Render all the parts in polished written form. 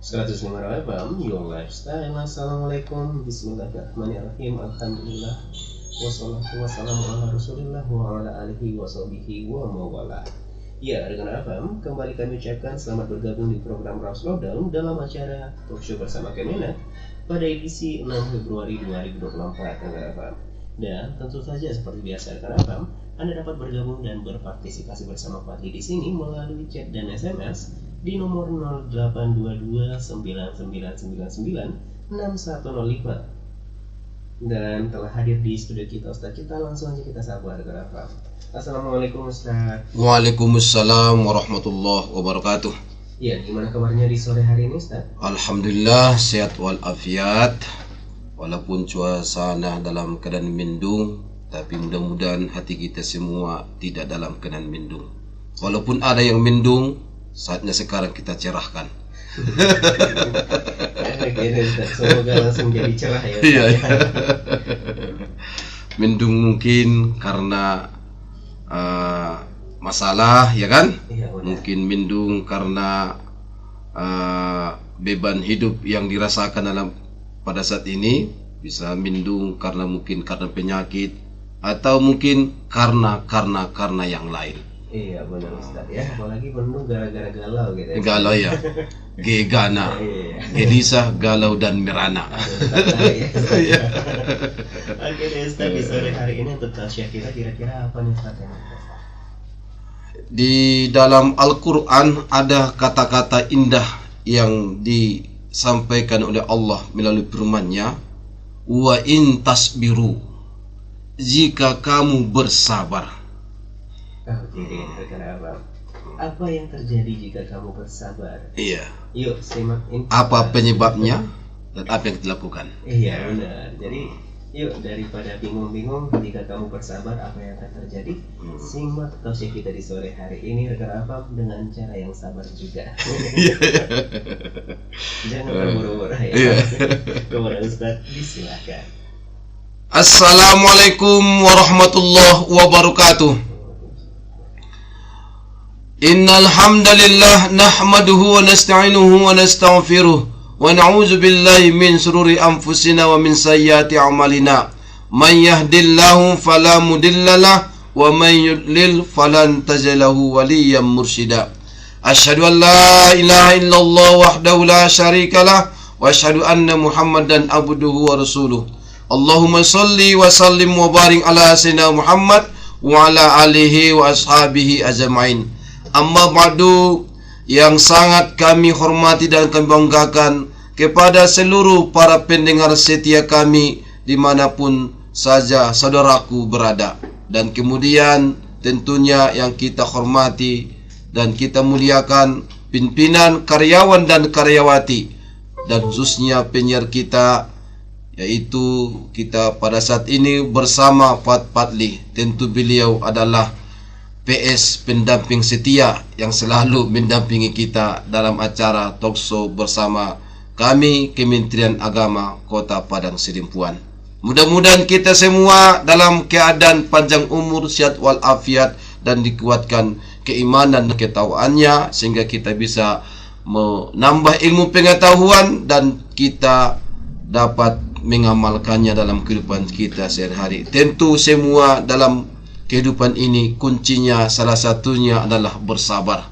105 FM, Your Lifestyle. Assalamualaikum, bismillahirrahmanirrahim, alhamdulillah, wassalatu wassalamu ala rasulillah wa ala alihi wa sahbihi wa mawala. Ya, dengan FM, kembali kami ucapkan selamat bergabung di program Rouse Lowdown dalam acara Talkshow bersama Kemenak pada edisi 6 Februari 2024 dengan FM. Dan tentu saja seperti biasa dengan FM, Anda dapat bergabung dan berpartisipasi bersama Fadli di sini melalui chat dan SMS di nomor 082299996105. Dan telah hadir di studio kita Ustaz kita, langsung aja kita sapa dengan FM. Assalamualaikum Ustaz. Waalaikumsalam warahmatullahi wabarakatuh. Ya, gimana kabarnya di sore hari ini Ustaz? Alhamdulillah sehat walafiat. Walaupun suasana dalam keadaan mendung, tapi mudah-mudahan hati kita semua tidak dalam keadaan mendung. Walaupun ada yang mendung, saatnya sekarang kita cerahkan. Semoga langsung jadi cerah ya. Iya. Mendung mungkin karena masalah, ya kan? Iya, mungkin mendung karena beban hidup yang dirasakan pada saat ini. Bisa mendung karena penyakit, atau mungkin karena yang lain. Iya benar Ustaz ya, apalagi mendung gara-gara galau gitu ya. Galau ya, gegana, gelisah, galau dan merana. Oke deh Ustaz, di sore hari ini untuk tausiah kita kira-kira apa nih Ustaz? Di dalam Al-Quran ada kata-kata indah yang disampaikan oleh Allah melalui firman-Nya, wa in tasbiru, jika kamu bersabar. Apa yang terjadi jika kamu bersabar? Iya. Yuk simak ini. Apa penyebabnya dan apa yang dilakukan? Iya benar. Jadi yuk, daripada bingung-bingung, jika kamu bersabar apa yang akan terjadi? Simak tausiah kita di sore hari ini rekan apa dengan cara yang sabar juga. Jangan terburu-buru ya. Kepada Ustaz, silakan. Assalamualaikum warahmatullahi wabarakatuh. Innal hamdalillah nahmaduhu wa nasta'inuhu wa nastaghfiruh wa na'udzu billahi min shururi anfusina wa min sayyiati a'malina. Man yahdihillahu fala mudhillalah wa man yudlil falan tajid lahu waliyyan mursyida. Asyhadu an la ilaha illallah wahdahu la syarikalah wa asyhadu anna Muhammadan abduhu wa rasuluh. Allahumma shalli wa sallim wa barik ala sayyidina Muhammad wa ala alihi wa ashabihi ajma'in. Amma ba'du, yang sangat kami hormati dan kami banggakan kepada seluruh para pendengar setia kami dimanapun saja saudaraku berada. Dan kemudian tentunya yang kita hormati dan kita muliakan pimpinan, karyawan dan karyawati, dan khususnya penyiar kita, yaitu kita pada saat ini bersama Pak Fadli. Tentu beliau adalah PS pendamping setia yang selalu mendampingi kita dalam acara talkshow bersama kami Kementerian Agama Kota Padang Sidimpuan. Mudah-mudahan kita semua dalam keadaan panjang umur, sehat walafiat, dan dikuatkan keimanan dan ketawaannya, sehingga kita bisa menambah ilmu pengetahuan dan kita dapat mengamalkannya dalam kehidupan kita sehari-hari. Tentu semua dalam kehidupan ini kuncinya salah satunya adalah bersabar.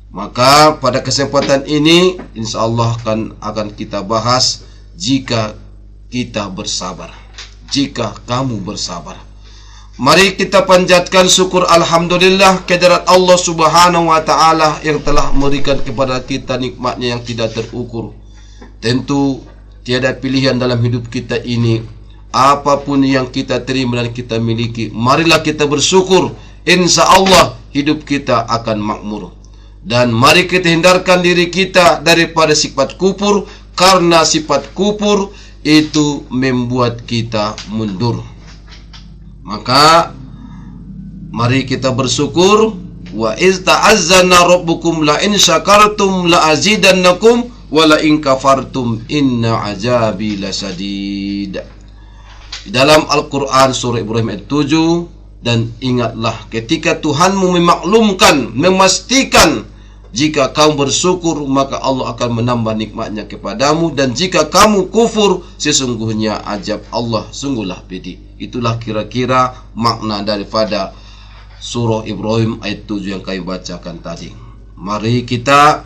Maka pada kesempatan ini insyaallah akan kita bahas jika kita bersabar. Jika kamu bersabar, mari kita panjatkan syukur alhamdulillah kehadirat Allah Subhanahu wa taala yang telah memberikan kepada kita nikmatnya yang tidak terukur. Tentu tiada pilihan dalam hidup kita ini. Apapun yang kita terima dan kita miliki, marilah kita bersyukur. Insya Allah hidup kita akan makmur. Dan mari kita hindarkan diri kita daripada sifat kufur, karena sifat kufur itu membuat kita mundur. Maka mari kita bersyukur. Wa iz ta'azzana rabbukum la in syakartum la azidannakum wa la in kafartum inna azabi lasadid. Dalam Al-Quran surah Ibrahim ayat 7, dan ingatlah ketika Tuhanmu memaklumkan, memastikan Jika kamu bersyukur, maka Allah akan menambah nikmatnya kepadamu. Dan jika kamu kufur, sesungguhnya azab Allah sungguhlah pedih. Itulah kira-kira makna daripada surah Ibrahim ayat 7 yang kami bacakan tadi. Mari kita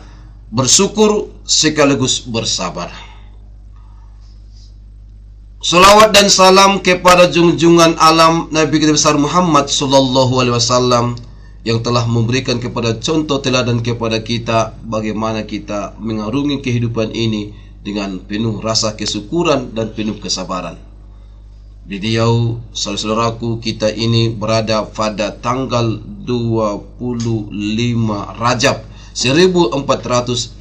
bersyukur sekaligus bersabar. Salawat dan salam kepada junjungan alam Nabi kita besar Muhammad sallallahu alaihi wasallam yang telah memberikan kepada contoh teladan kepada kita bagaimana kita mengarungi kehidupan ini dengan penuh rasa kesyukuran dan penuh kesabaran. Beliau, saudaraku, kita ini berada pada tanggal 25 Rajab 1445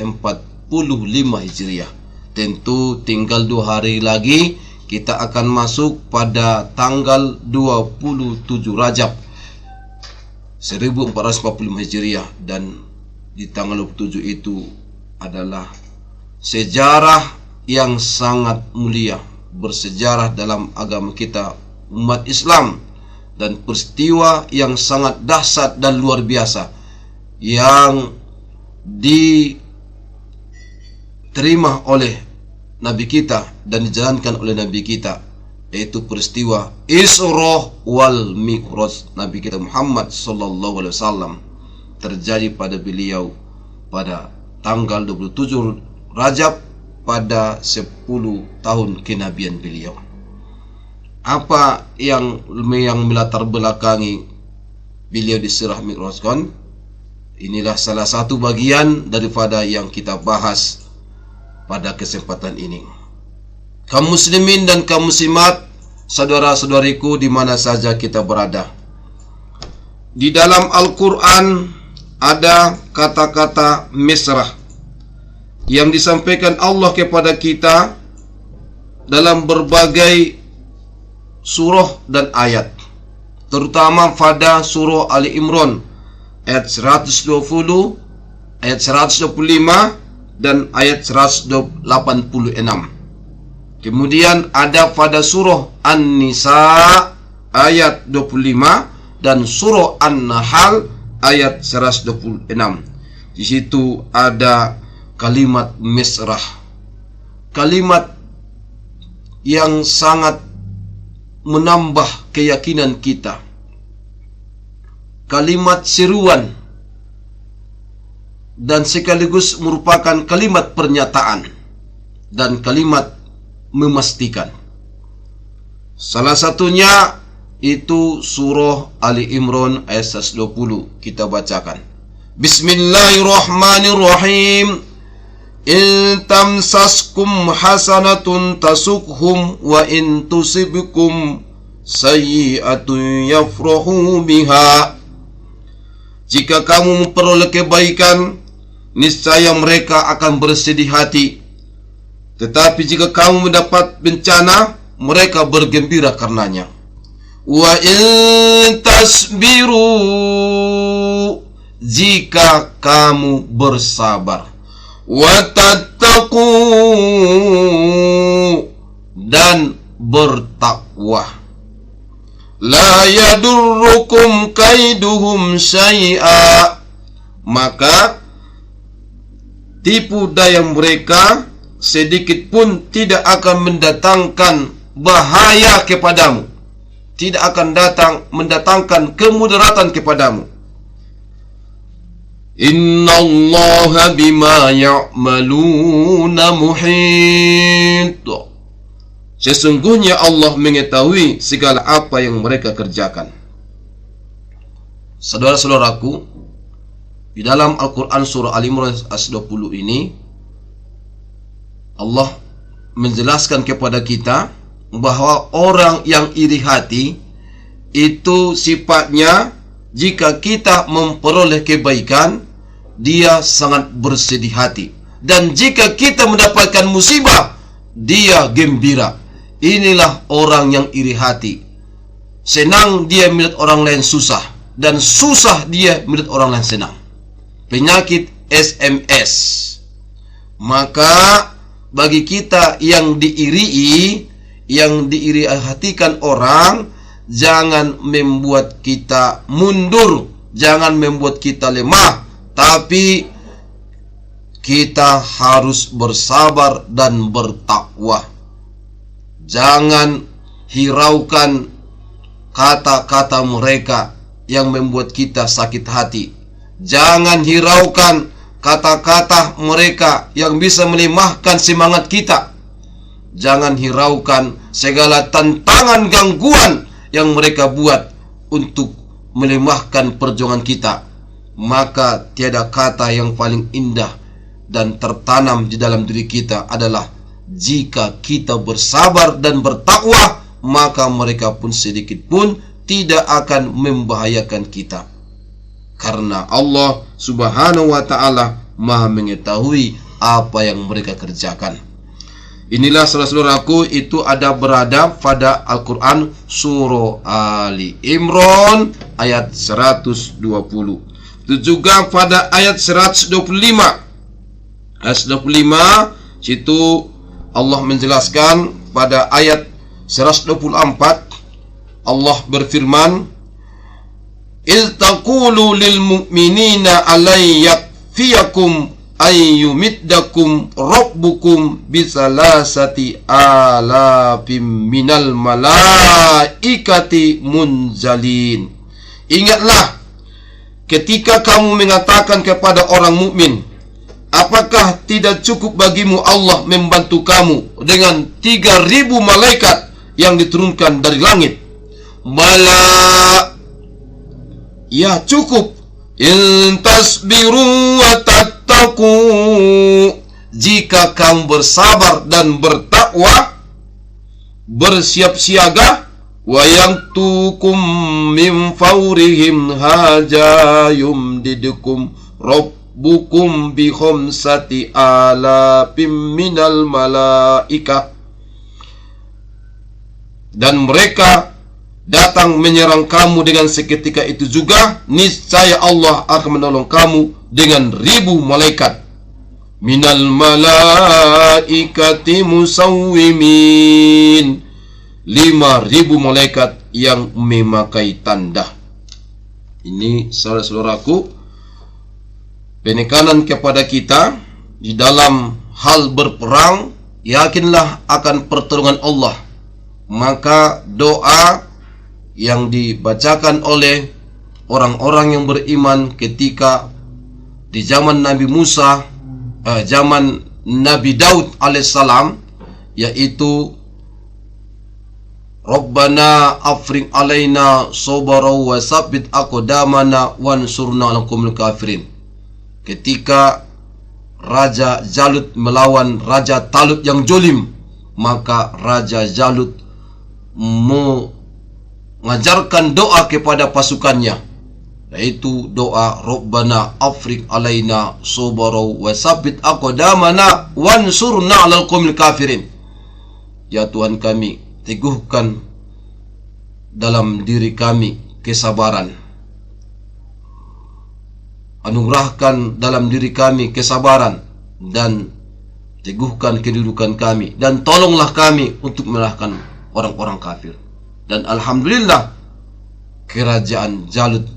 Hijriah. Tentu tinggal 2 hari lagi kita akan masuk pada tanggal 27 Rajab 1445 Hijriah, dan di tanggal 27 itu adalah sejarah yang sangat mulia, bersejarah dalam agama kita umat Islam, dan peristiwa yang sangat dahsyat dan luar biasa yang diterima oleh Nabi kita dan dijalankan oleh Nabi kita, yaitu peristiwa Isra wal Mi'raj Nabi kita Muhammad sallallahu alaihi wasallam, terjadi pada beliau pada tanggal 27 Rajab pada 10 tahun kenabian beliau. Apa yang melatar belakangi beliau di Isra Mi'raj kan? Inilah salah satu bagian daripada yang kita bahas pada kesempatan ini. Kaum muslimin dan kaum muslimat, saudara-saudariku di mana saja kita berada, di dalam Al-Quran ada kata-kata mesrah yang disampaikan Allah kepada kita dalam berbagai surah dan ayat, terutama pada surah Ali Imran ayat 120, ayat 125 dan ayat 186. Kemudian ada pada surah An-Nisa ayat 25 dan surah An-Nahl ayat 126. Di situ ada kalimat mesrah, kalimat yang sangat menambah keyakinan kita, kalimat seruan dan sekaligus merupakan kalimat pernyataan dan kalimat memastikan. Salah satunya itu surah Ali Imran ayat 120. Kita bacakan. Bismillahirrahmanirrahim. In tamsaskum hasanatun tasukhum wa in tusibkum sayyi'atun yafrahu biha. Jika kamu memperoleh kebaikan, niscaya mereka akan bersedih hati. Tetapi jika kamu mendapat bencana, mereka bergembira karenanya. Wa in tasbiru, jika kamu bersabar, wa tattaqu, dan bertakwa, la yadurrukum kaiduhum syai'a, maka tipu daya mereka sedikit pun tidak akan mendatangkan bahaya kepadamu, tidak akan mendatangkan kemudaratan kepadamu. Innallaha bima ya'maluna muhit. Sesungguhnya Allah mengetahui segala apa yang mereka kerjakan. Saudara-saudaraku, di dalam Al-Quran surah Al-Imran ayat 20 ini Allah menjelaskan kepada kita bahwa orang yang iri hati itu sifatnya, jika kita memperoleh kebaikan, dia sangat bersedih hati, dan jika kita mendapatkan musibah, dia gembira. Inilah orang yang iri hati. Senang dia melihat orang lain susah, dan susah dia melihat orang lain senang. Penyakit SMS. Maka bagi kita yang diiri hatikan orang, jangan membuat kita mundur, jangan membuat kita lemah, tapi kita harus bersabar dan bertakwa. Jangan hiraukan kata-kata mereka yang membuat kita sakit hati. Jangan hiraukan kata-kata mereka yang bisa melemahkan semangat kita. Jangan hiraukan segala tantangan gangguan yang mereka buat untuk melemahkan perjuangan kita. Maka tiada kata yang paling indah dan tertanam di dalam diri kita adalah jika kita bersabar dan bertakwa, maka mereka pun sedikit pun tidak akan membahayakan kita. Karena Allah Subhanahu wa ta'ala Maha mengetahui apa yang mereka kerjakan. Inilah saudara-saudaraku, itu berada pada Al-Quran surah Ali Imran ayat 120. Itu juga pada ayat 125. Ayat 125 situ Allah menjelaskan pada ayat 124. Allah berfirman, "Iz taqulu lil mu'minina alay yakfiyakum ayyumiddakum rabbukum bisalasati alafim minal malaikati munzalin." Ingatlah ketika kamu mengatakan kepada orang mukmin, apakah tidak cukup bagimu Allah membantu kamu dengan 3.000 malaikat yang diturunkan dari langit? Bala, ya cukup. In tasbiru wa tattaqu, jika kamu bersabar dan bertakwa, bersiap siaga, wa yantukum min fawrihim haja yumdidukum rabbukum bi khamsati alafim minal malaika, dan mereka datang menyerang kamu dengan seketika itu juga, niscaya Allah akan menolong kamu dengan 1.000 malaikat. Minal malaikati musawwimin, 5.000 malaikat yang memakai tanda. Ini saudara-saudaraku, penekanan kepada kita di dalam hal berperang. Yakinlah akan pertolongan Allah. Maka doa yang dibacakan oleh orang-orang yang beriman ketika di zaman Nabi Musa, zaman Nabi Daud alaihissalam, yaitu Rabbana afriq alaina sabra wa sabbit aqdamana wansurna 'alal qaumil kafirin. Ketika Raja Jalut melawan Raja Talut yang jolim, maka Raja Jalut mengajarkan doa kepada pasukannya, yaitu doa Rabbana afriq alaina sabra wa sabbit aqdamana wansurna 'alal qaumil kafirin. Ya Tuhan kami, teguhkan dalam diri kami kesabaran, anugerahkan dalam diri kami kesabaran, dan teguhkan kedudukan kami, dan tolonglah kami untuk mengalahkan orang-orang kafir. Dan alhamdulillah, kerajaan Jalut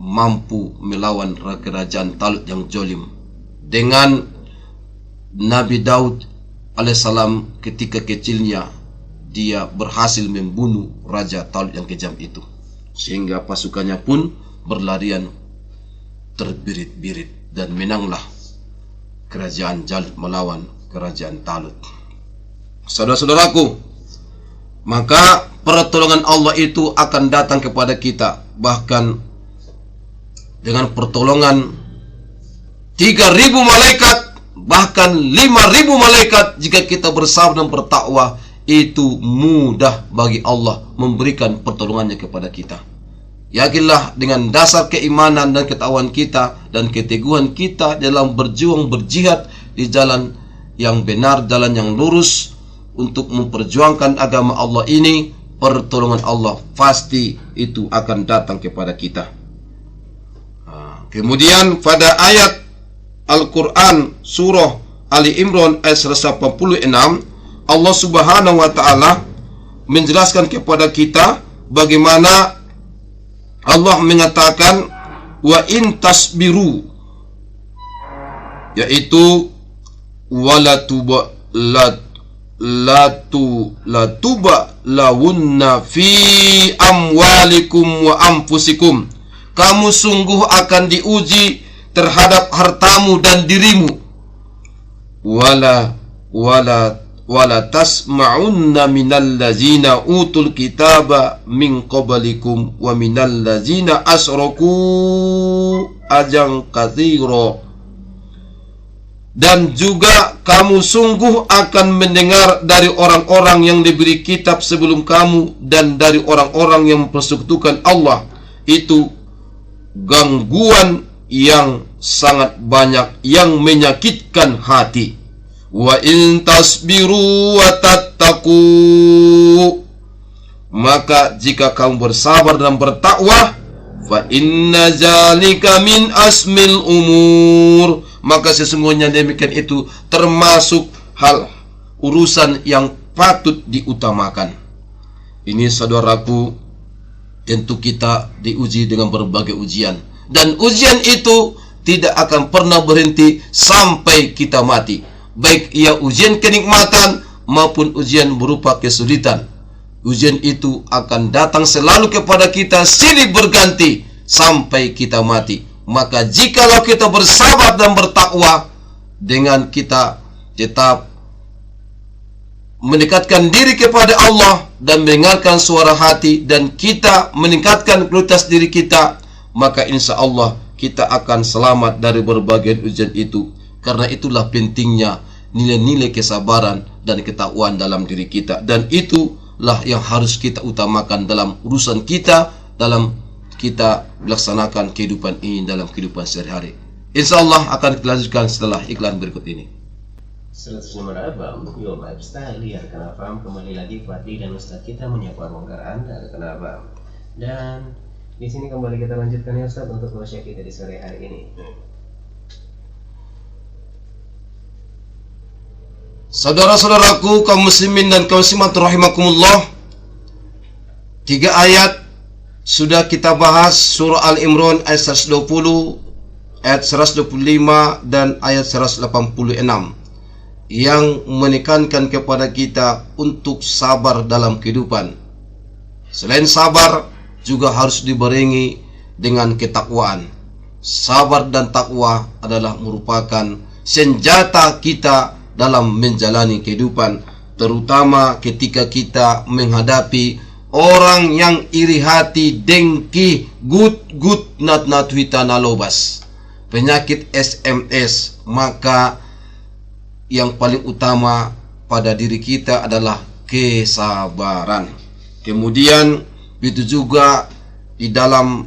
mampu melawan kerajaan Talut yang jolim. Dengan Nabi Daud alaihissalam ketika kecilnya, dia berhasil membunuh Raja Talut yang kejam itu, sehingga pasukannya pun berlarian terbirit-birit, dan menanglah kerajaan Jalut melawan kerajaan Talut. Saudara-saudaraku, maka pertolongan Allah itu akan datang kepada kita, bahkan dengan pertolongan 3.000 malaikat, bahkan 5.000 malaikat. Jika kita bersabar dan bertakwa, itu mudah bagi Allah memberikan pertolongannya kepada kita. Yakinlah dengan dasar keimanan dan ketakwaan kita dan keteguhan kita dalam berjuang berjihad di jalan yang benar, jalan yang lurus untuk memperjuangkan agama Allah ini, pertolongan Allah pasti itu akan datang kepada kita. Kemudian pada ayat Al-Quran surah Ali Imran ayat 186, Allah Subhanahu wa ta'ala menjelaskan kepada kita bagaimana Allah mengatakan, wa in tasbiru yaitu wala lawunna fi amwalikum wa anfusikum. Kamu sungguh akan diuji terhadap hartamu dan dirimu. Wala tasma'unna minal ladzina utul kitaba min qablikum wa minal ladzina asraku ajang katsira. Dan juga kamu sungguh akan mendengar dari orang-orang yang diberi kitab sebelum kamu dan dari orang-orang yang mempersekutukan Allah itu gangguan yang sangat banyak yang menyakitkan hati. Wa in tasbiru wa tattaqu, maka jika kamu bersabar dan bertakwa, fa inna zalika min asmil umur, maka sesungguhnya demikian itu termasuk hal urusan yang patut diutamakan. Ini saudaraku, tentu kita diuji dengan berbagai ujian, dan ujian itu tidak akan pernah berhenti sampai kita mati, baik ia ujian kenikmatan maupun ujian berupa kesulitan. Ujian itu akan datang selalu kepada kita silih berganti sampai kita mati. Maka jikalau kita bersabar dan bertakwa, dengan kita tetap mendekatkan diri kepada Allah dan mendengarkan suara hati, dan kita meningkatkan kualitas diri kita, maka insya Allah kita akan selamat dari berbagai ujian itu. Karena itulah pentingnya nilai-nilai kesabaran dan ketakwaan dalam diri kita, dan itulah yang harus kita utamakan dalam urusan kita, dalam kita melaksanakan kehidupan ini dalam kehidupan sehari-hari. InsyaAllah akan kita lanjutkan setelah iklan berikut ini. Selanjutnya meraba untuk Your Lifestyle ya rekan Abam. Kembali lagi Fadli dan Ustaz kita menyapa ruanggar Anda rekan Abam. Dan di sini kembali kita lanjutkan ya Ustaz untuk wasia kita di sore hari ini. Saudara-saudaraku kaum muslimin dan kaum muslimat rahimakumullah, 3 ayat sudah kita bahas, surah Al-Imran ayat 120, ayat 125 dan ayat 186, yang menekankan kepada kita untuk sabar dalam kehidupan. Selain sabar, juga harus dibarengi dengan ketakwaan. Sabar dan takwa adalah merupakan senjata kita dalam menjalani kehidupan, terutama ketika kita menghadapi orang yang iri hati, dengki, gut natwita nalobas, penyakit SMS. Maka yang paling utama pada diri kita adalah kesabaran. Kemudian itu juga di dalam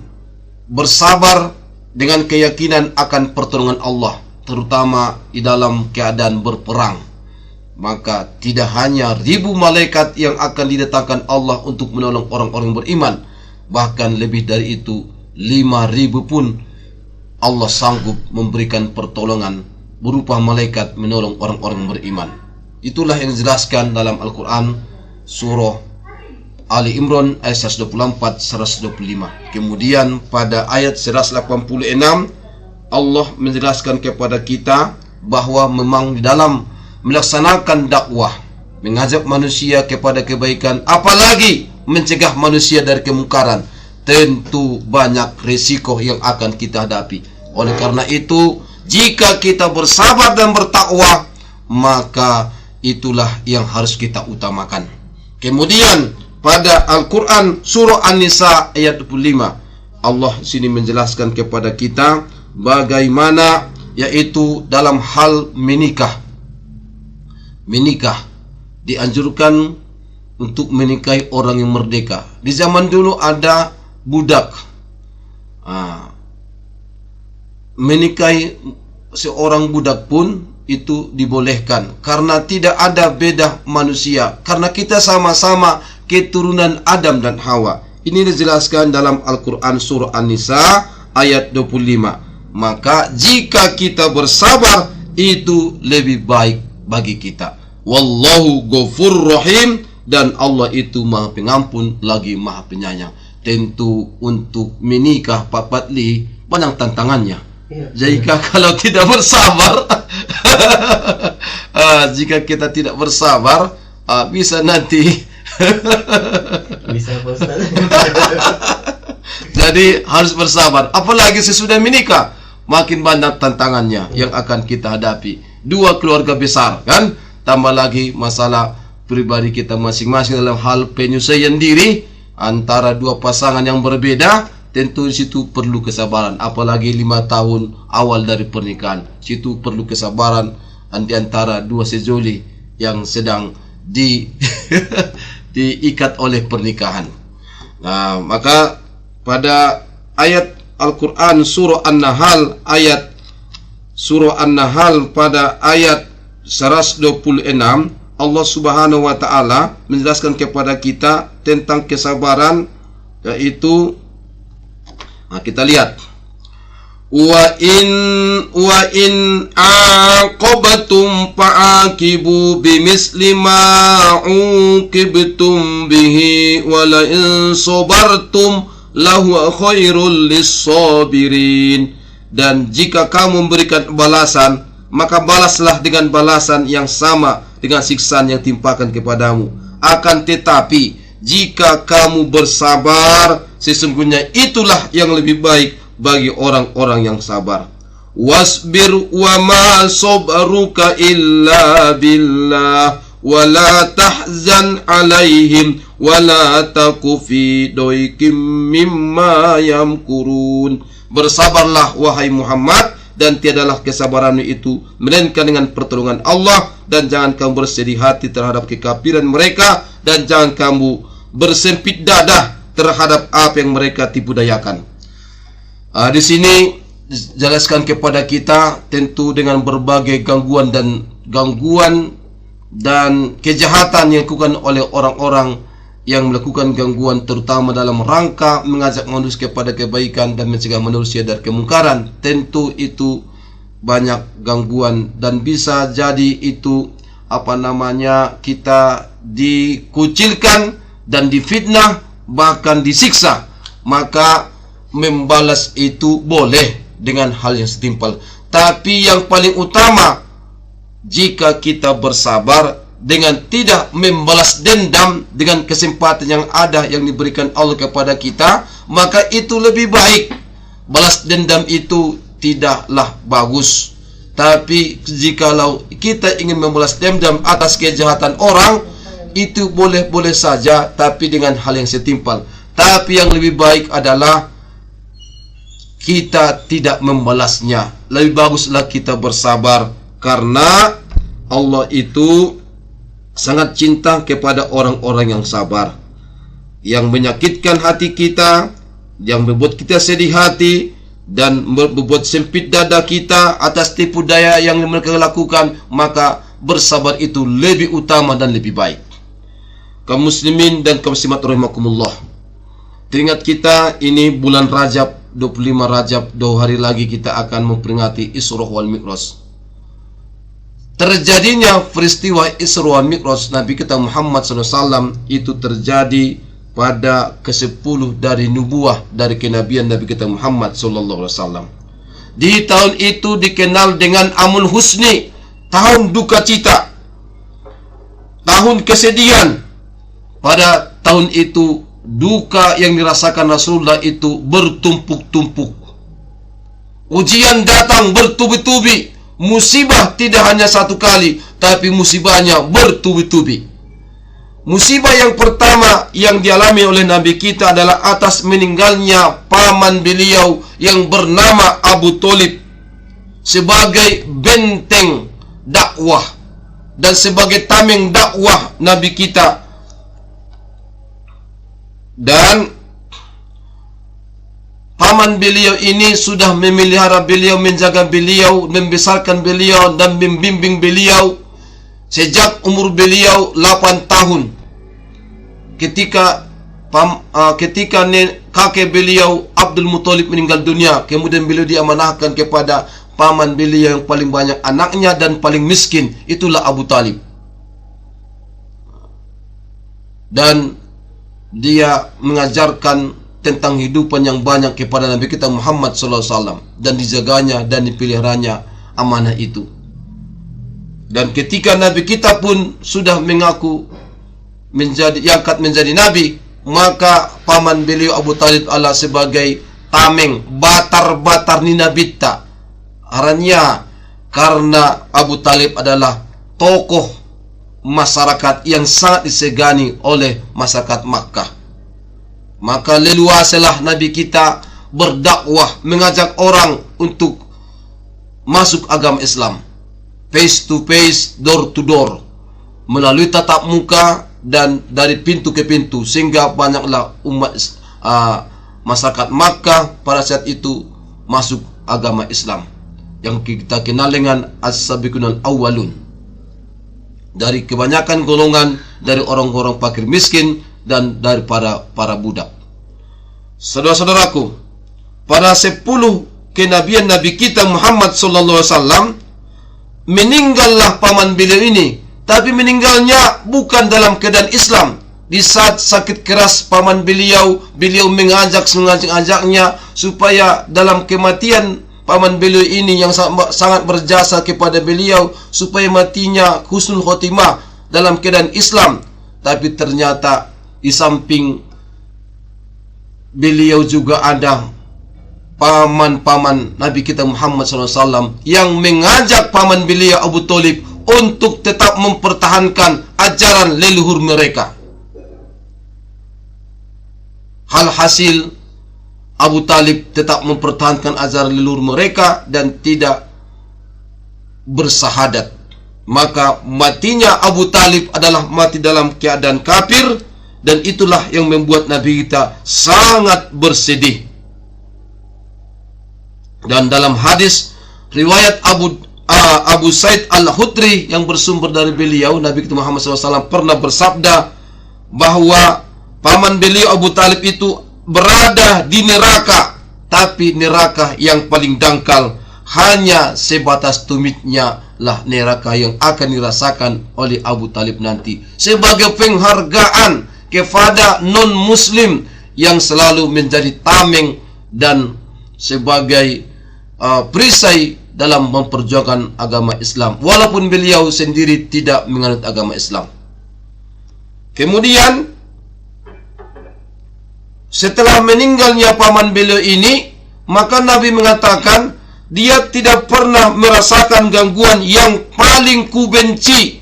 bersabar dengan keyakinan akan pertolongan Allah, terutama di dalam keadaan berperang. Maka tidak hanya 1000 malaikat yang akan didatangkan Allah untuk menolong orang-orang beriman, bahkan lebih dari itu 5000 pun Allah sanggup memberikan pertolongan berupa malaikat menolong orang-orang beriman. Itulah yang dijelaskan dalam Al-Quran surah Ali Imran ayat 124 125. Kemudian pada ayat 186 Allah menjelaskan kepada kita bahwa memang di dalam melaksanakan dakwah, mengajak manusia kepada kebaikan, apalagi mencegah manusia dari kemungkaran, tentu banyak risiko yang akan kita hadapi. Oleh karena itu, jika kita bersabar dan bertakwa, maka itulah yang harus kita utamakan. Kemudian pada Al-Quran surah An-Nisa ayat 25, Allah sini menjelaskan kepada kita bagaimana, yaitu dalam hal menikah dianjurkan untuk menikahi orang yang merdeka. Di zaman dulu ada budak, menikahi seorang budak pun itu dibolehkan, karena tidak ada beda manusia, karena kita sama-sama keturunan Adam dan Hawa. Ini dijelaskan dalam Al-Quran surah An-Nisa ayat 25. Maka jika kita bersabar, itu lebih baik bagi kita. Wallahu ghafurur rahim, dan Allah itu Maha Pengampun lagi Maha Penyayang. Tentu untuk menikah Pak Patli banyak tantangannya. Jika kalau tidak bersabar jika kita tidak bersabar, bisa nanti Bisa Pak Ustaz. jadi harus bersabar. Apalagi sesudah menikah, makin banyak tantangannya yang akan kita hadapi. Dua keluarga besar kan, tambah lagi masalah pribadi kita masing-masing dalam hal penyelesaian diri antara dua pasangan yang berbeda. Tentu situ perlu kesabaran. Apalagi 5 tahun awal dari pernikahan, situ perlu kesabaran di antara dua sejoli yang sedang diikat oleh pernikahan. Nah, maka pada ayat Al-Quran surah An-Nahl pada ayat 126, Allah Subhanahu wa taala menjelaskan kepada kita tentang kesabaran, yaitu kita lihat, wa in aqabatum fa'aqibu bimisli ma uqibtum bihi wa la in sabartum lahu khairul lis-sabirin. Dan jika kamu memberikan balasan, maka balaslah dengan balasan yang sama dengan siksaan yang timpakan kepadamu. Akan tetapi jika kamu bersabar, sesungguhnya itulah yang lebih baik bagi orang-orang yang sabar. Wasbir wa ma sabruka illa billah wa la tahzan alaihim wa la taku fi doikim mimma yamkurun. Bersabarlah wahai Muhammad, dan tiadalah kesabaranmu itu melainkan dengan pertolongan Allah, dan jangan kamu bersedih hati terhadap kekafiran mereka, dan jangan kamu bersempit dada terhadap apa yang mereka tipu dayakan. Di sini jelaskan kepada kita tentu dengan berbagai gangguan dan kejahatan yang dilakukan oleh orang-orang yang melakukan gangguan, terutama dalam rangka mengajak manusia kepada kebaikan dan mencegah manusia dari kemungkaran. Tentu itu banyak gangguan dan bisa jadi itu kita dikucilkan dan difitnah, bahkan disiksa. Maka membalas itu boleh dengan hal yang setimpal. Tapi yang paling utama, jika kita bersabar dengan tidak membalas dendam dengan kesempatan yang ada yang diberikan Allah kepada kita, maka itu lebih baik. Balas dendam itu tidaklah bagus. Tapi jikalau kita ingin membalas dendam atas kejahatan orang, itu boleh-boleh saja, tapi dengan hal yang setimpal. Tapi yang lebih baik adalah kita tidak membalasnya. Lebih baguslah kita bersabar, karena Allah itu sangat cinta kepada orang-orang yang sabar. Yang menyakitkan hati kita, yang membuat kita sedih hati, dan membuat sempit dada kita atas tipu daya yang mereka lakukan, maka bersabar itu lebih utama dan lebih baik. Kaum muslimin dan kaum muslimat rahimakumullah, teringat kita ini bulan Rajab, 25 Rajab, 2 hari lagi kita akan memperingati Isra wal Mi'raj. Terjadinya peristiwa Isra wal Mi'raj Nabi kita Muhammad SAW itu terjadi pada ke-10 dari nubuah, dari kenabian Nabi kita Muhammad SAW. Di tahun itu dikenal dengan Amul Husni, tahun duka cita, tahun kesedihan. Pada tahun itu duka yang dirasakan Rasulullah itu bertumpuk-tumpuk. Ujian datang bertubi-tubi. Musibah tidak hanya satu kali, tapi musibahnya bertubi-tubi. Musibah yang pertama yang dialami oleh Nabi kita adalah atas meninggalnya paman beliau yang bernama Abu Thalib sebagai benteng dakwah dan sebagai tameng dakwah Nabi kita. Dan paman beliau ini sudah memelihara beliau, menjaga beliau, membesarkan beliau dan membimbing beliau sejak umur beliau 8 tahun. Ketika kakek beliau Abdul Muthalib meninggal dunia, kemudian beliau diamanahkan kepada paman beliau yang paling banyak anaknya dan paling miskin, itulah Abu Talib. Dan dia mengajarkan tentang kehidupan yang banyak kepada Nabi kita Muhammad SAW, dan dijaganya dan dipeliharanya amanah itu. Dan ketika Nabi kita pun sudah mengaku diangkat menjadi Nabi, maka paman beliau Abu Talib adalah sebagai tameng, batar-batar ni Nabi tak. Aranya karena Abu Talib adalah tokoh masyarakat yang sangat disegani oleh masyarakat Makkah. Maka leluasalah Nabi kita berdakwah, mengajak orang untuk masuk agama Islam, face to face, door to door, melalui tatap muka dan dari pintu ke pintu, sehingga banyaklah umat masyarakat Makkah pada saat itu masuk agama Islam, yang kita kenal dengan as-sabiqunal awwalun, dari kebanyakan golongan dari orang-orang fakir miskin dan dari para budak. Saudara-saudaraku, pada 10 kenabian Nabi kita Muhammad sallallahu alaihi wasallam, meninggallah paman beliau ini, tapi meninggalnya bukan dalam keadaan Islam. Di saat sakit keras paman beliau mengajak-ajaknya supaya dalam kematian paman beliau ini yang sangat berjasa kepada beliau, supaya matinya husnul khotimah dalam keadaan Islam. Tapi ternyata di samping beliau juga ada paman-paman Nabi kita Muhammad SAW yang mengajak paman beliau Abu Talib untuk tetap mempertahankan ajaran leluhur mereka. Alhasil Abu Talib tetap mempertahankan ajaran leluhur mereka dan tidak bersahadat. Maka matinya Abu Talib adalah mati dalam keadaan kafir, dan itulah yang membuat Nabi kita sangat bersedih. Dan dalam hadis riwayat Abu Sa'id Al-Khudri yang bersumber dari beliau, Nabi kita Muhammad SAW pernah bersabda bahwa paman beliau Abu Talib itu berada di neraka, tapi neraka yang paling dangkal, hanya sebatas tumitnya lah neraka yang akan dirasakan oleh Abu Talib nanti, sebagai penghargaan kepada non-muslim yang selalu menjadi tameng dan sebagai perisai dalam memperjuangkan agama Islam, walaupun beliau sendiri tidak menganut agama Islam. Kemudian setelah meninggalnya paman beliau ini, maka Nabi mengatakan dia tidak pernah merasakan gangguan yang paling kubenci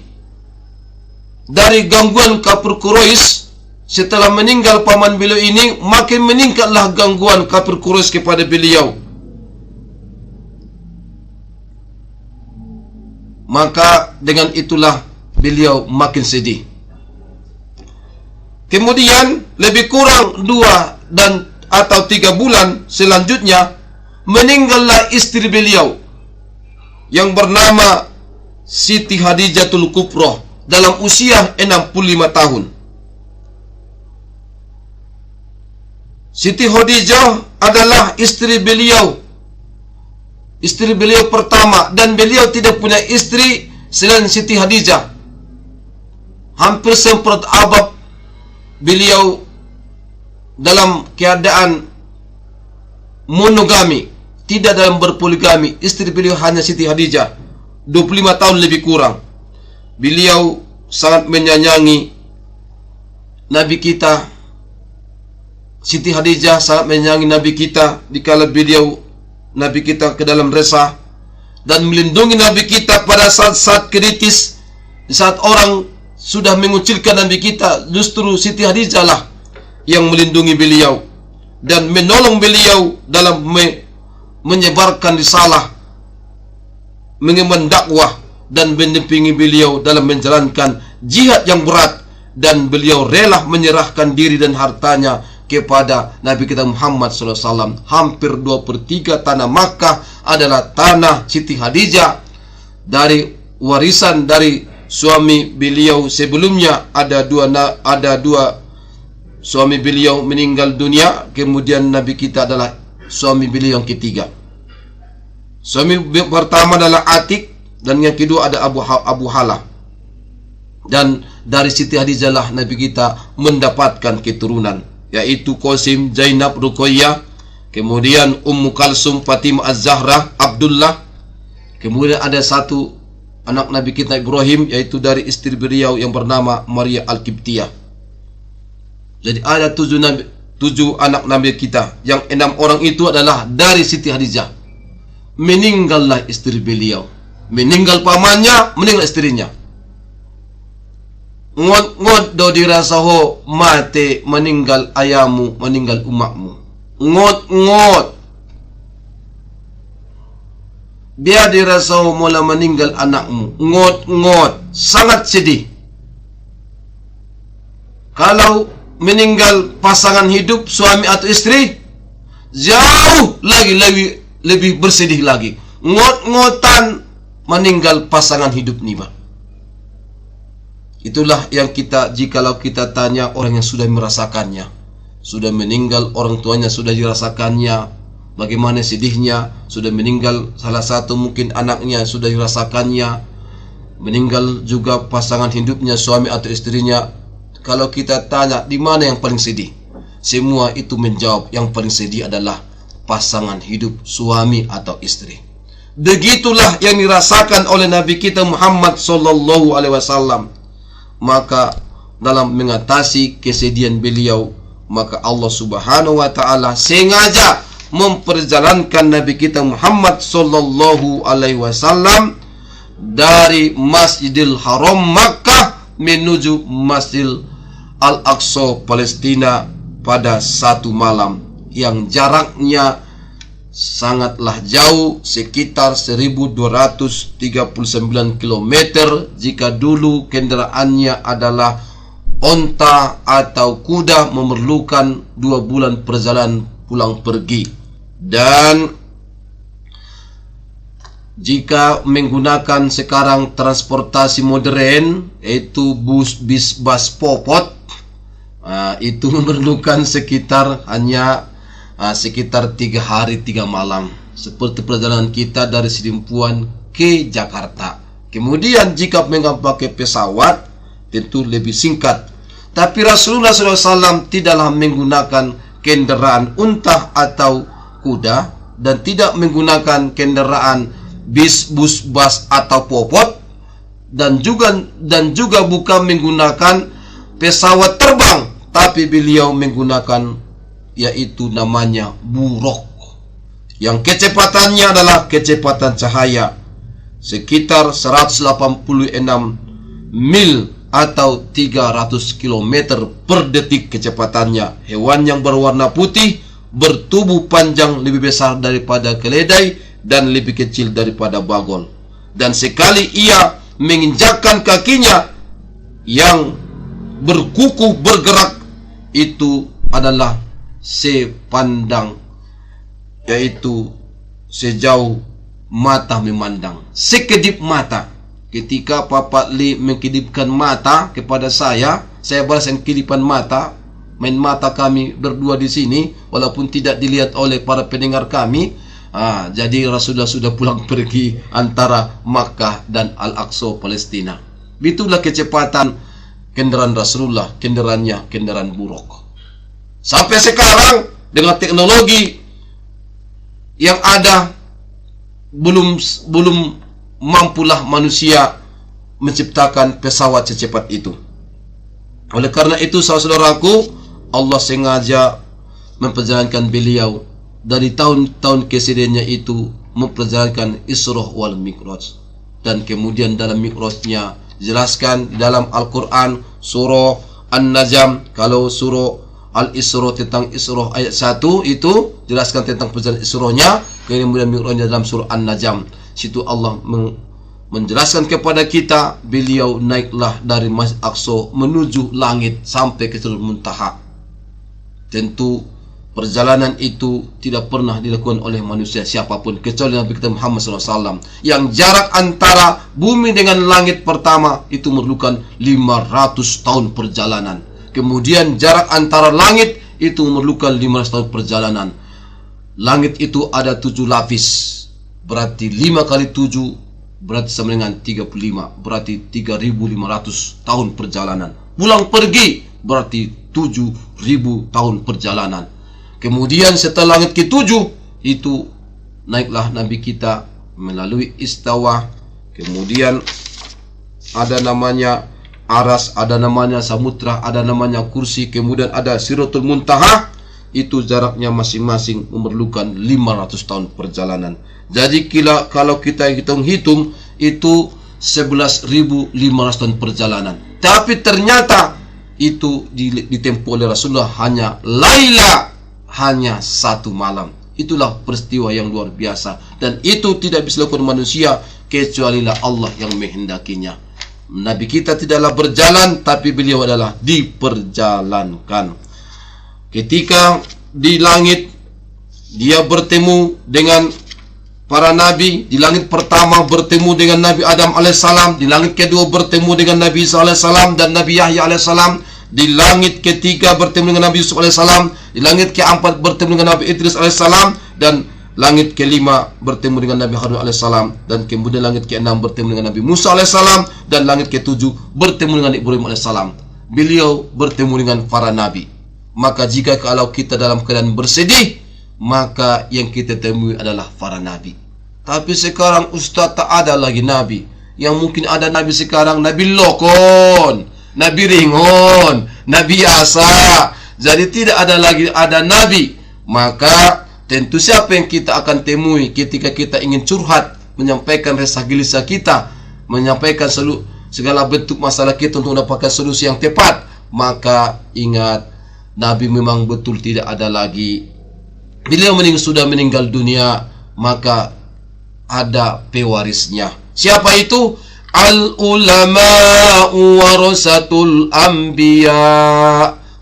dari gangguan kafir Quraisy. Setelah meninggal paman beliau ini, makin meningkatlah gangguan kafir Quraisy kepada beliau. Maka dengan itulah beliau makin sedih. Kemudian lebih kurang 2 atau 3 bulan selanjutnya, meninggallah istri beliau yang bernama Siti Khadijatul Kubra dalam usia 65 tahun. Siti Khadijah adalah istri beliau pertama, dan beliau tidak punya istri selain Siti Khadijah. Hampir seperabad beliau dalam keadaan monogami, tidak dalam berpoligami. Istri beliau hanya Siti Khadijah, 25 tahun lebih kurang. Beliau sangat menyayangi Nabi kita. Siti Khadijah sangat menyayangi Nabi kita dikala Nabi kita ke dalam resah, dan melindungi Nabi kita pada saat-saat kritis. Di saat orang sudah mengucilkan Nabi kita, justru Siti Khadijah lah yang melindungi beliau dan menolong beliau dalam menyebarkan risalah, mengemban dakwah, dan mendampingi beliau dalam menjalankan jihad yang berat. Dan beliau rela menyerahkan diri dan hartanya kepada Nabi kita Muhammad SAW. Hampir 2/3 tanah Makkah adalah tanah Siti Khadijah, dari warisan dari suami beliau sebelumnya. Ada dua suami beliau meninggal dunia, kemudian Nabi kita adalah suami beliau yang ketiga. Suami pertama adalah Atik, dan yang kedua ada Abu Halah. Dan dari Siti Khadijah lah Nabi kita mendapatkan keturunan, yaitu Qasim, Zainab, Ruqayyah, kemudian Ummu Kalsum, Fatimah Az-Zahra, Abdullah. Kemudian ada satu anak Nabi kita Ibrahim, yaitu dari istri beliau yang bernama Maria Al-Qibtiyah. Jadi ada 7 anak Nabi kita, yang 6 orang itu adalah dari Siti Khadijah. Meninggallah istri beliau, meninggal pamannya, meninggal istrinya. Ngot do dirasaho mate, meninggal ayamu, meninggal umakmu. Ngot dia dirasaho mula meninggal anakmu. Ngot sangat sedih. Kalau meninggal pasangan hidup, suami atau istri, jauh lagi lebih bersedih lagi. Ngot-ngotan meninggal pasangan hidup nih, Pak. Itulah yang jikalau kita tanya orang yang sudah merasakannya, sudah meninggal orang tuanya, sudah dirasakannya, bagaimana sedihnya. Sudah meninggal salah satu mungkin anaknya, sudah dirasakannya. Meninggal juga pasangan hidupnya, suami atau istrinya. Kalau kita tanya di mana yang paling sedih, semua itu menjawab yang paling sedih adalah pasangan hidup, suami atau istri. Begitulah yang dirasakan oleh Nabi kita Muhammad sallallahu alaihi wasallam. Maka dalam mengatasi kesedihan beliau, maka Allah Subhanahu wa taala sengaja memperjalankan Nabi kita Muhammad sallallahu alaihi wasallam dari Masjidil Haram Makkah menuju Masjid Al-Aqsa Palestina pada satu malam yang jaraknya sangatlah jauh, sekitar 1239 km jika dulu kendaraannya adalah onta atau kuda, memerlukan 2 bulan perjalanan pulang pergi. Dan jika menggunakan sekarang transportasi modern, yaitu bis popot, itu memerlukan sekitar 3 hari 3 malam, seperti perjalanan kita dari Sidimpuan ke Jakarta. Kemudian jika pakai pesawat tentu lebih singkat. Tapi Rasulullah SAW tidaklah menggunakan kendaraan unta atau kuda, dan tidak menggunakan kendaraan bis, bus atau popot, dan juga bukan menggunakan pesawat terbang, tapi beliau menggunakan yaitu namanya buruk, yang kecepatannya adalah kecepatan cahaya sekitar 186 mil atau 300 km per detik kecepatannya. Hewan yang berwarna putih, bertubuh panjang, lebih besar daripada keledai dan lebih kecil daripada bagol. Dan sekali ia menginjakkan kakinya yang berkuku bergerak, itu adalah sepandang, yaitu sejauh mata memandang, sekedip mata. Ketika Papa Li mengkedipkan mata kepada saya balas yang kedipan mata, main mata kami berdua di sini, walaupun tidak dilihat oleh para pendengar kami. Jadi Rasulullah sudah pulang pergi antara Makkah dan Al-Aqsa Palestina. Itulah kecepatan kendaraan Rasulullah, kendaraan buruk. Sampai sekarang dengan teknologi yang ada, belum mampulah manusia menciptakan pesawat secepat itu. Oleh karena itu, saudaraku, Allah sengaja memperjalankan beliau dari tahun-tahun kesedihannya itu, memperjalankan Isra wal Mi'raj. Dan kemudian dalam Mi'rajnya jelaskan dalam Al-Quran surah An-Najm. Kalau surah Al-Isra tentang Isra ayat 1 itu jelaskan tentang perjalanan Isra-nya, kemudian Mi'rajnya dalam surah An-Najm. Situ Allah menjelaskan kepada kita, beliau naiklah dari Masjid Aqsa menuju langit sampai ke Sidratul Muntaha. Tentu perjalanan itu tidak pernah dilakukan oleh manusia siapapun kecuali Nabi kita Muhammad SAW, yang jarak antara bumi dengan langit pertama itu memerlukan 500 tahun perjalanan. Kemudian jarak antara langit itu memerlukan 500 tahun perjalanan. Langit itu ada 7 lapis, berarti 5 kali 7 berarti sama dengan 35, berarti 3.500 tahun perjalanan. Pulang pergi berarti 7.000 tahun perjalanan. Kemudian setelah langit ke-7 itu naiklah Nabi kita melalui istawa kemudian ada namanya aras, ada namanya samudra, ada namanya kursi, kemudian ada Siratul Muntaha. Itu jaraknya masing-masing memerlukan 500 tahun perjalanan. Jadi kalau kita hitung-hitung itu 11.500 tahun perjalanan. Tapi ternyata itu ditempuh oleh Rasulullah hanya laila, hanya 1 malam. Itulah peristiwa yang luar biasa, dan itu tidak bisa dilakukan manusia kecuali Allah yang menghendakinya. Nabi kita tidaklah berjalan, tapi beliau adalah diperjalankan. Ketika di langit dia bertemu dengan para nabi. Di langit pertama bertemu dengan Nabi Adam alaihissalam, di langit kedua bertemu dengan Nabi Isa alaihissalam dan Nabi Yahya alaihissalam, di langit ketiga bertemu dengan Nabi Yusuf alaihissalam, di langit keempat bertemu dengan Nabi Idris alaihissalam, dan langit kelima bertemu dengan Nabi Harun alaihissalam, dan kemudian langit keenam bertemu dengan Nabi Musa alaihissalam, dan langit ketujuh bertemu dengan Ibrahim alaihissalam. Beliau bertemu dengan para nabi. Maka jika kalau kita dalam keadaan bersedih, maka yang kita temui adalah para nabi. Tapi sekarang Ustaz tak ada lagi nabi. Yang mungkin ada nabi sekarang, Nabi Lokon, Nabi Ringon, Nabi Asa. Jadi tidak ada lagi nabi. Maka tentu siapa yang kita akan temui ketika kita ingin curhat, menyampaikan resah gelisah kita, menyampaikan segala bentuk masalah kita untuk mendapatkan solusi yang tepat. Maka ingat, Nabi memang betul tidak ada lagi. Beliau sudah meninggal dunia, maka ada pewarisnya. Siapa itu? Al-ulama warasatul anbiya.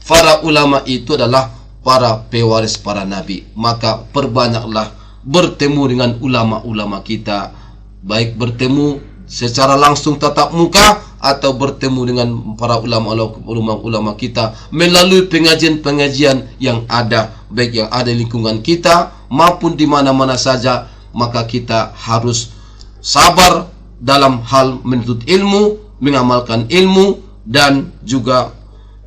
Para ulama itu adalah para pewaris para nabi. Maka perbanyaklah bertemu dengan ulama-ulama kita, baik bertemu secara langsung tatap muka atau bertemu dengan para ulama kita melalui pengajian-pengajian yang ada, baik yang ada di lingkungan kita maupun di mana-mana saja. Maka kita harus sabar dalam hal menuntut ilmu, mengamalkan ilmu, dan juga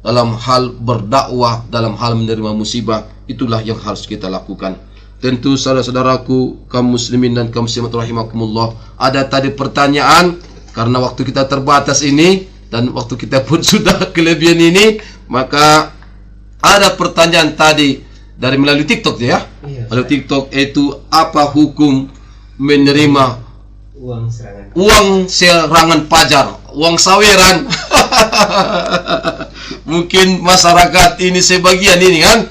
dalam hal berdakwah, dalam hal menerima musibah. Itulah yang harus kita lakukan. Tentu saudara-saudaraku, kaum muslimin dan kaum muslimat rahimakumullah, ada tadi pertanyaan. Karena waktu kita terbatas ini dan waktu kita pun sudah kelebihan ini, maka ada pertanyaan tadi dari melalui TikTok ya. Melalui TikTok, itu apa hukum menerima uang serangan pajar, uang saweran? Mungkin masyarakat ini sebagian ini kan,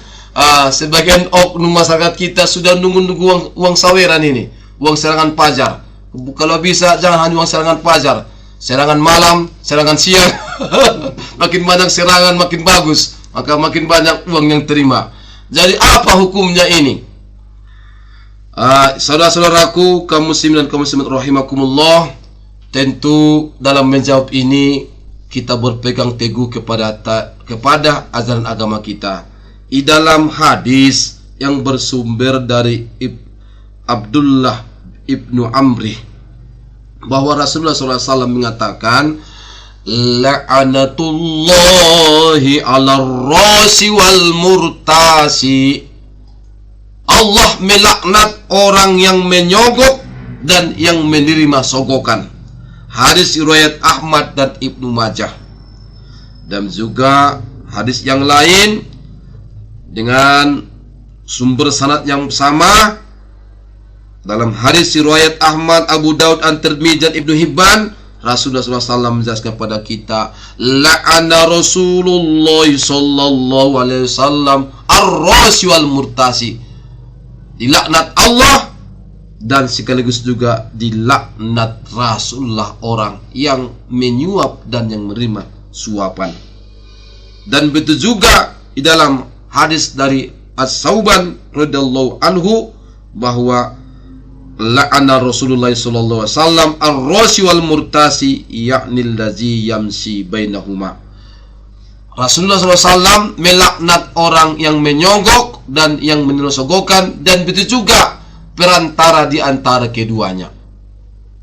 sebagian oknum masyarakat kita sudah nunggu uang saweran ini, uang serangan pajar. Kalau bisa jangan hanya uang serangan pajar, serangan malam, serangan siang. Makin banyak serangan makin bagus, maka makin banyak uang yang terima. Jadi apa hukumnya ini? Saudara-saudaraku, kaum muslim dan kaum muslimat rahimakumullah, tentu dalam menjawab ini kita berpegang teguh kepada ajaran agama kita. Di dalam hadis yang bersumber dari Abdullah Ibnu Amri, bahwa Rasulullah SAW mengatakan, la'anatullahi ala rasi wal murtasi. Allah melaknat orang yang menyogok dan yang menerima sogokan. Hadis riwayat Ahmad dan Ibnu Majah. Dan juga hadis yang lain dengan sumber sanad yang sama, dalam hadis riwayat Ahmad, Abu Daud, At-Tirmidzi dan Ibnu Hibban, Rasulullah SAW menjelaskan kepada kita, la'ana Rasulullah sallallahu alaihi wasallam ar-rasi wal murtasi. Dilaknat Allah dan sekaligus juga dilaknat Rasulullah orang yang menyuap dan yang menerima suapan. Dan betul juga di dalam hadis dari As-Sauban radhiyallahu anhu bahwa la'ana Rasulullah sallallahu alaihi wasallam ar-rasi wal murtasi, yakni allazi yamsi bainahuma. Rasulullah SAW melaknat orang yang menyogok dan yang menerosogokan, dan begitu juga perantara di antara keduanya.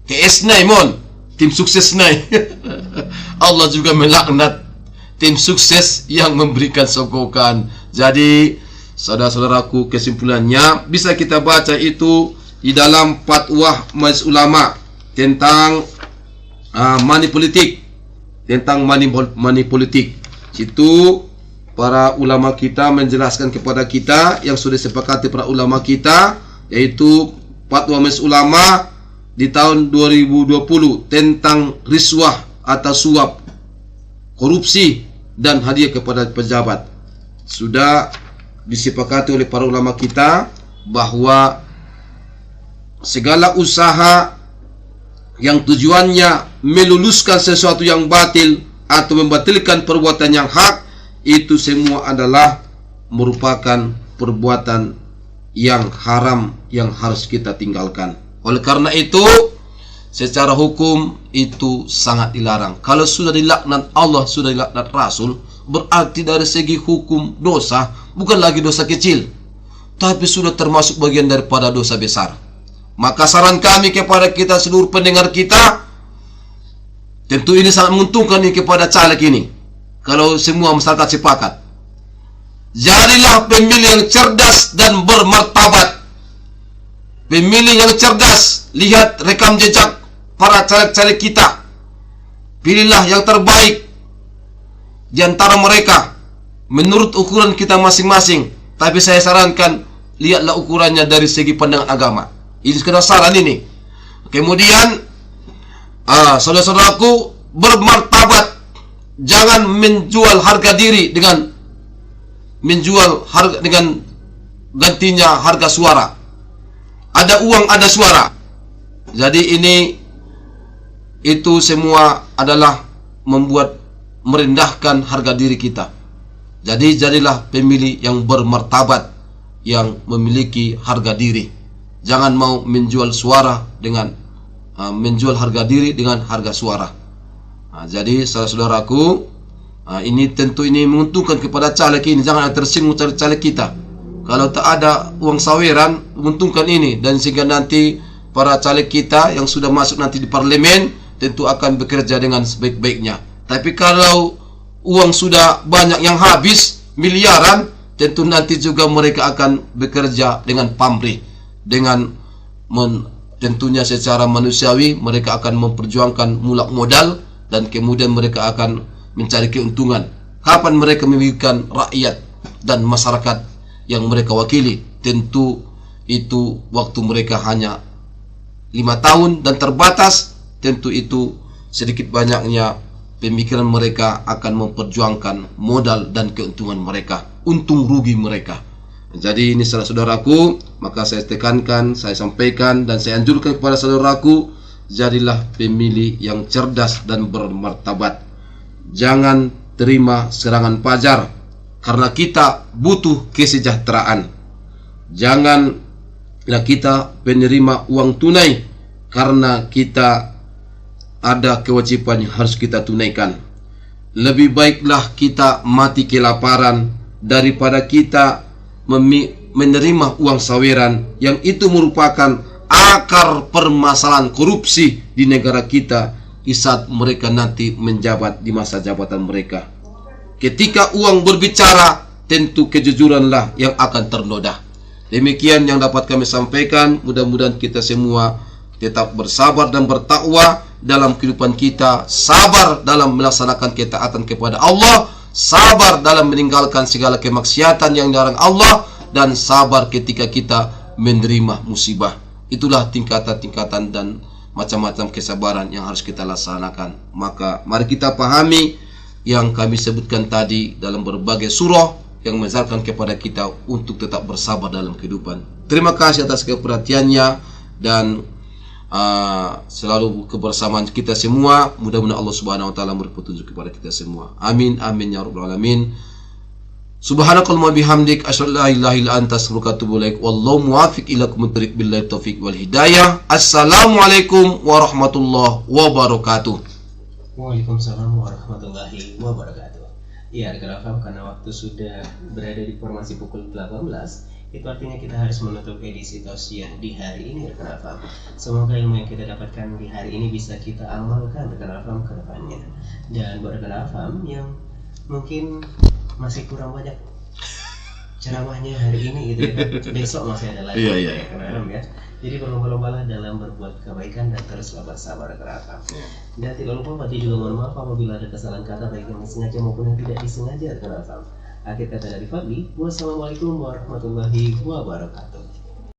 KS Naimon, tim sukses Nai. Allah juga melaknat tim sukses yang memberikan sogokan. Jadi saudara-saudaraku, kesimpulannya bisa kita baca itu di dalam fatwa Majelis Ulama tentang money politik, tentang money politik. Situ para ulama kita menjelaskan kepada kita yang sudah sepakati para ulama kita, yaitu fatwa Majelis Ulama di tahun 2020 tentang riswah atau suap, korupsi dan hadiah kepada pejabat. Sudah disepakati oleh para ulama kita bahwa segala usaha yang tujuannya meluluskan sesuatu yang batil atau membatalkan perbuatan yang hak, itu semua adalah merupakan perbuatan yang haram yang harus kita tinggalkan. Oleh karena itu, secara hukum itu sangat dilarang. Kalau sudah dilaknat Allah, sudah dilaknat Rasul, berarti dari segi hukum dosa bukan lagi dosa kecil, tapi sudah termasuk bagian daripada dosa besar. Maka saran kami kepada kita seluruh pendengar kita, tentu ini sangat menguntungkan ini kepada caleg ini. Kalau semua masyarakat sepakat, jadilah pemilih yang cerdas dan bermartabat. Pemilih yang cerdas, lihat rekam jejak para caleg-caleg kita. Pilihlah yang terbaik di antara mereka menurut ukuran kita masing-masing. Tapi saya sarankan, lihatlah ukurannya dari segi pandangan agama. Ini sekedar saran ini. Kemudian saudara-saudaraku, bermartabat. Jangan menjual harga diri dengan menjual harga dengan gantinya harga suara. Ada uang, ada suara. Jadi itu semua adalah membuat merendahkan harga diri kita. Jadi jadilah pemilih yang bermartabat, yang memiliki harga diri. Jangan mau menjual suara dengan menjual harga diri dengan harga suara. Jadi saudara-saudaraku, ini tentu ini menguntungkan kepada caleg ini. Jangan tersinggung caleg kita. Kalau tak ada uang saweran, menguntungkan ini. Dan sehingga nanti para caleg kita yang sudah masuk nanti di parlemen tentu akan bekerja dengan sebaik-baiknya. Tapi kalau uang sudah banyak yang habis, miliaran, tentu nanti juga mereka akan bekerja dengan pamrih. Dengan tentunya secara manusiawi, mereka akan memperjuangkan mulak modal, dan kemudian mereka akan mencari keuntungan. Kapan mereka memikirkan rakyat dan masyarakat yang mereka wakili? Tentu itu waktu mereka hanya 5 tahun dan terbatas. Tentu itu sedikit banyaknya pemikiran mereka akan memperjuangkan modal dan keuntungan mereka, untung rugi mereka. Jadi ini saudaraku, maka saya tekankan, saya sampaikan, dan saya anjurkan kepada saudaraku, jadilah pemilih yang cerdas dan bermartabat. Jangan terima serangan fajar, karena kita butuh kesejahteraan. Janganlah kita penerima uang tunai, karena kita ada kewajiban yang harus kita tunaikan. Lebih baiklah kita mati kelaparan daripada kita menerima uang saweran, yang itu merupakan akar permasalahan korupsi di negara kita di saat mereka nanti menjabat di masa jabatan mereka. Ketika uang berbicara, tentu kejujuranlah yang akan ternoda. Demikian yang dapat kami sampaikan. Mudah-mudahan kita semua tetap bersabar dan bertakwa dalam kehidupan kita, sabar dalam melaksanakan ketaatan kepada Allah, sabar dalam meninggalkan segala kemaksiatan yang dilarang Allah, dan sabar ketika kita menerima musibah. Itulah tingkatan-tingkatan dan macam-macam kesabaran yang harus kita laksanakan. Maka mari kita pahami yang kami sebutkan tadi dalam berbagai surah yang mengajarkan kepada kita untuk tetap bersabar dalam kehidupan. Terima kasih atas keperhatiannya, dan selalu kebersamaan kita semua. Mudah-mudahan Allah Subhanahu wa taala memberi petunjuk kepada kita semua. Amin amin ya rabbal alamin. Subhanakallahumma bihamdik asyhadu an la ilaha illa anta astaghfiruka wa atubu ilaik. Wallahu muwaffiq ila aqwamit billahi taufiq wal hidayah. Assalamualaikum warahmatullahi wabarakatuh. Waalaikumsalam warahmatullahi wabarakatuh. Ya, rekan-rekan, karena waktu sudah berada di formasi pukul 18, itu artinya kita harus menutup edisi tausiah di hari ini, rekan-rekan. Semoga ilmu yang kita dapatkan di hari ini bisa kita amalkan, rekan-rekan, ke depannya. Dan buat rekan-rekan yang mungkin masih kurang banyak ceramahnya hari ini gitu ya, besok masih ada lagi, rekan-rekan ya. Jadi berlomba-lombalah dalam berbuat kebaikan dan teruslah bersabar keras. Dan tidak lupa Mati juga mohon maaf apabila ada kesalahan kata baik yang disengaja maupun yang tidak disengaja keras. Akhir kata dari Fadli, wassalamualaikum warahmatullahi wabarakatuh.